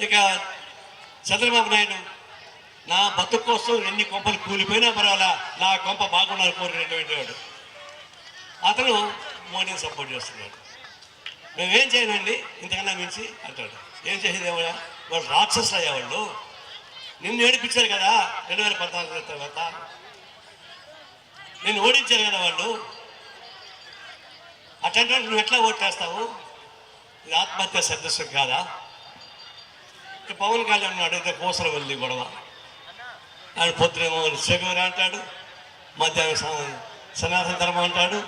ఇక చంద్రబాబు నాయుడు నా బతుకు కోసం ఎన్ని కొంపలు కూలిపోయినా పర్వాలా, నా కొంప బాగున్నారు కోరినటువంటి వాడు. అతను మోడీని సపోర్ట్ చేస్తున్నాడు. మేమేం చేయనండి ఇంతకన్నా మించి అంటాడు. ఏం చేసేది ఎవడా? వాళ్ళు రాక్షసులు అయ్యేవాళ్ళు. నిన్ను ఏడిపించారు కదా 2014 తర్వాత, నిన్ను ఓడించారు కదా వాళ్ళు. అట్లాంటి నువ్వు ఎట్లా ఓటేస్తావు? ఇది ఆత్మహత్య సదస్సు కాదా? పవన్ కళ్యాణ్ ఉన్నాడు, అయితే కోసలు వెళ్ళి గొడవ. ఆయన పొద్దునేమో సెగూరు అంటాడు, మధ్యాహ్నం సనాతన ధర్మం అంటాడు,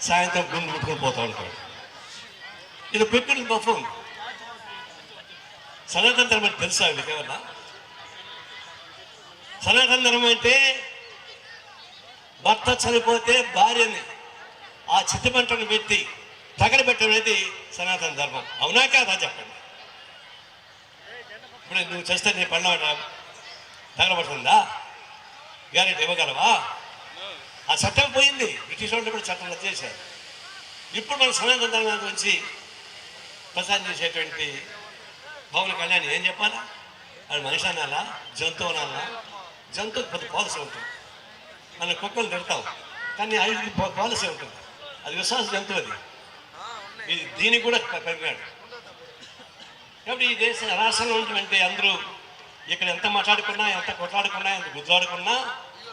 సాయంత్రం గుండు ముట్టుకుని పోతూ ఉంటాడు. ఇది పెట్టిన బఫం. సనాతన ధర్మం తెలుసా వీళ్ళకి ఏమన్నా? సనాతన ధర్మం అంటే భర్త చనిపోతే భార్యని ఆ చిత్తమంటను పెట్టి తగలబెట్టడం అనేది సనాతన ధర్మం. అవునా కాదా చెప్పండి. ఇప్పుడు నువ్వు చేస్తే నీ పళ్ళ తగలబడుతుందా? గ్యారెంటీ ఇవ్వగలవా? ఆ చట్టం పోయింది. బ్రిటిష్ వాళ్ళు కూడా చట్టం రద్దు చేశారు. ఇప్పుడు మన సనాతన ధర్మం గురించి ప్రచారం చేసేటువంటి పవన్ కళ్యాణ్ ఏం చెప్పాలా? అది మనిషి అనాలా, జంతువు అనాలా? జంతువు పెద్ద పాలసీ ఉంటుంది. మన కుక్కలు తిడతాం, కానీ అది పాలసీ ఉంటుంది. అది విశ్వాస జంతువు. అది దీనికి కూడా పెరిగాడు. కాబట్టి ఈ దేశ రాష్ట్రంలో ఉన్నటువంటి అందరూ ఇక్కడ ఎంత మాట్లాడుకున్నా, ఎంత కొట్లాడుకున్నా, ఎంత గుద్దులాడుకున్నా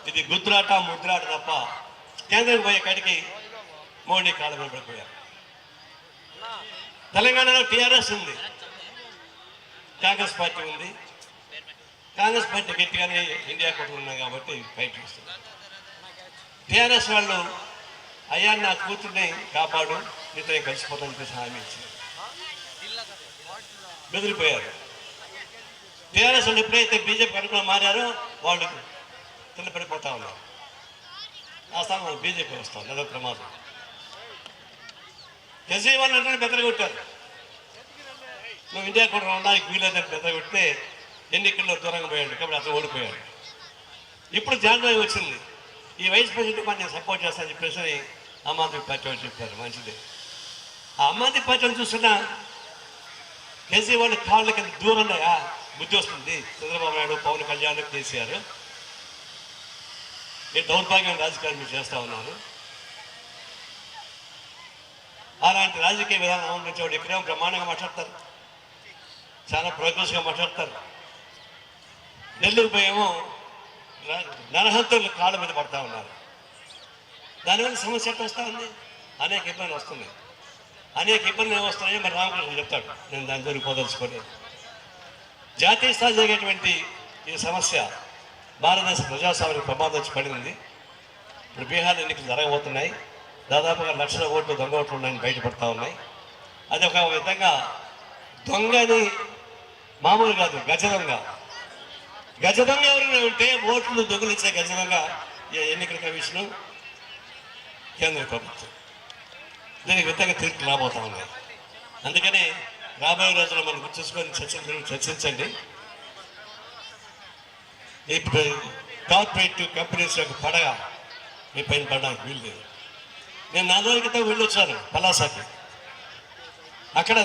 ఇది గుద్దులాట ముద్దులాట తప్ప కేంద్రం పోయే కాడికి మోడీ కాళ్ళ మీద పడిపోయారు. తెలంగాణలో టీఆర్ఎస్ ఉంది, కాంగ్రెస్ పార్టీ ఉంది. కాంగ్రెస్ పార్టీ గట్టిగానే ఇండియా కూడా ఉన్నాం కాబట్టి ఫైట్ చేస్తుంది. టీఆర్ఎస్ వాళ్ళు అయ్యా నా కూతుర్ని కాపాడు, నీతో కలిసిపోతాను చెప్పేసి హామీ ఇచ్చారు. బెదిరిపోయారు. టీఆర్ఎస్ వాళ్ళు ఎప్పుడైతే బీజేపీ అనుకుని మారారో వాళ్ళు కింద పడిపోతా ఉన్నారు. ఆ స్థానం వాళ్ళు బీజేపీ వస్తాం. అదొక ప్రమాదం. కేజ్రీవాల్ అంటే బెదరగొట్టారు. నువ్వు ఇండియా కూడా ఉండడానికి వీలేదని బెదరగొట్టే ఎన్నికల్లో దూరంగా పోయాడు. కాబట్టి అతను ఓడిపోయాడు. ఇప్పుడు జాన్వాయి వచ్చింది. ఈ వైస్ ప్రెసిడెంట్ నేను సపోర్ట్ చేస్తానని చెప్పేసి ఆమ్ ఆద్మీ పార్టీ వాళ్ళు చెప్పారు. మంచిది. ఆ ఆమ్ ఆద్మీ పార్టీని చూస్తున్నా కేజ్రీవాల్ కాళ్ళ కింద దూరంగా బుద్ధి వస్తుంది. చంద్రబాబు నాయుడు, పవన్ కళ్యాణ్, కేసీఆర్ ఈ దౌర్భాగ్యం రాజకీయాలు మీరు చేస్తూ ఉన్నారు. అలాంటి రాజకీయ విధానం అవలంబించేవాడు ఎక్కడేమో బ్రహ్మాండంగా మాట్లాడతారు, చాలా ప్రోగ్రెస్గా మాట్లాడతారు. ఢిల్లీకి పోయేమో నరహంతులు కాళ్ళ మీద పడతా ఉన్నారు. దానివల్ల సమస్య ఎట్లా వస్తూ ఉంది? అనేక ఇబ్బందులు వస్తున్నాయి. అనేక ఇబ్బందులు ఏమొస్తున్నాయో మరి రామకృష్ణ చెప్తాడు. నేను దాని జోలికి పోదలుచుకోలేదు. జాతీయ స్థాయి జరిగేటువంటి ఈ సమస్య భారతదేశ ప్రజాస్వామ్యానికి ప్రమాదం వచ్చి పడింది. ఇప్పుడు బీహార్ ఎన్నికలు జరగబోతున్నాయి. దాదాపుగా 1,00,000 ఓట్లు దొంగ ఓట్లు ఉన్నాయని బయటపడతా ఉన్నాయి. అది ఒక విధంగా దొంగని మామూలు కాదు, గజ దొంగ. గజ దొంగ ఎవరైనా ఉంటే ఓట్లు దొంగలిచ్చే గజ దొంగ ఎన్నికల కమిషను, కేంద్ర ప్రభుత్వం. దీనికి విధంగా తిరిగి రాబోతా ఉన్నాయి. అందుకని రాబోయే రోజుల్లో మనం గుర్తుంచుకొని చర్చించండి. ఇప్పుడు కార్పొరేట్ కంపెనీస్ యొక్క పడగ మీ పైన పడడానికి వీలు లేదు. నేను 4 రోజుల క్రితం వెళ్ళొచ్చాను పలాసాకి. అక్కడ